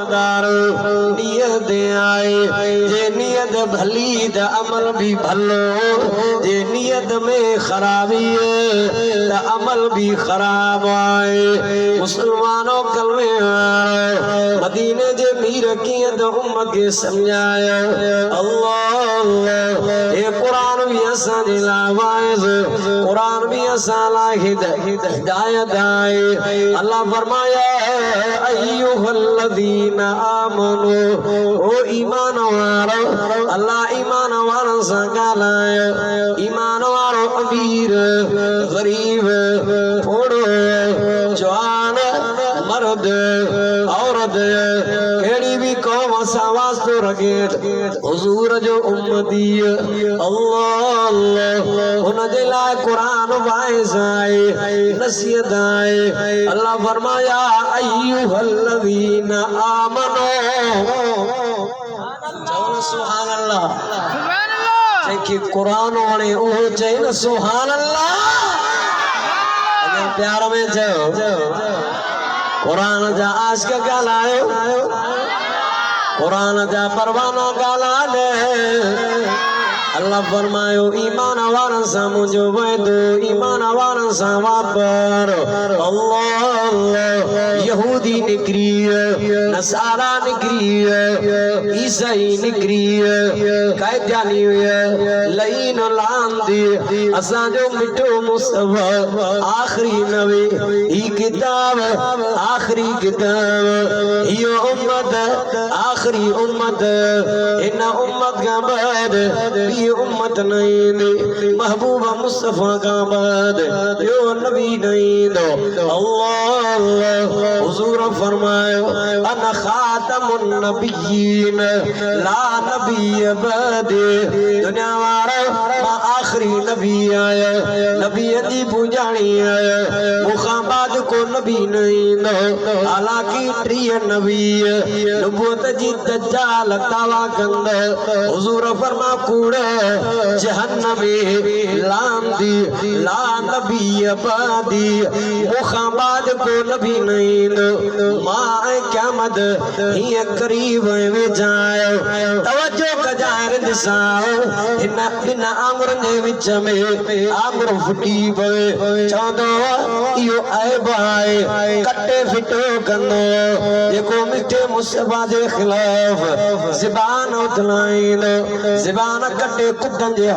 ईमानदार नियत आए जे नियत भली द अमल भी भलो जे नियत में खराबी है द अमल भी खराब आए मुसलमानों कलमे मदीने जे मीर किए द उम्मत के समझाया अल्लाह ये कुरान भी असा दिलावाइज कुरान भी असा ला हिदायत आए अल्लाह फरमाया अय्युहल्लज़ीना आमनू ओ ईमान वालो अल्लाह ईमान वालों से गालाया ईमान वालो अमीर गरीब थोड़ो जवान मर्द औरत केड़ी भी कौम असा वास्तो रखे हुजूर जो उम्मती अल्लाह अल्लाह उन जे लाए कुरान वाइज आए नसीहत आए अल्लाह फरमाया अय्युहल्लज़ीना आमनू चलो सुभान अल्लाह जेके कुरान वाले ओ चैन सुभान अल्लाह प्यार में चयो कुरान जा आशिक गालायो कुरान जा परवाना गालाने अल्लाह फरमायो ईमान वारन सा मुझो वैदो ईमान वारन सा वापर अल्लाह यहूदी निकरी नसारा निकरी ईसाई निकरी कायदानी लईन लांदी असा जो मिठो मुस्तफा आखिरी नबी ई किताब आखिरी किताब यो उम्मत आखिरी उम्मत इन उम्मत का बाद ये उम्मत नहीं महबूबा मुस्तफा का बाद यो नबी नहीं दो अल्लाह हुजूर फरमायो अना खातमुन नबिय्यीन ला नबी बादे दुनिया वाला मा आखिरी नबी आया नबी दी पुजाणी आया मुखाबाद को नबी नहीं दो हालांकि प्रिय नबी नबूवत जी दज्जाल दावा कंद हुजूर फरमा कूड़ जहन्नमी लांदी ला नबी बादी मुखाबाद को नबी नहीं दो मां क़यामत ही करीब में जाए तवज्जो कजार दिसाओ इन बिना आंगुर ने विच में आंगुर फुटी पवे चौदो यो आए भाई कट्टे फिटो कंदो देखो मिठे मुस्तफा जे खिलाफ ज़बान उतलाइन ज़बान कट्टे कुटन जे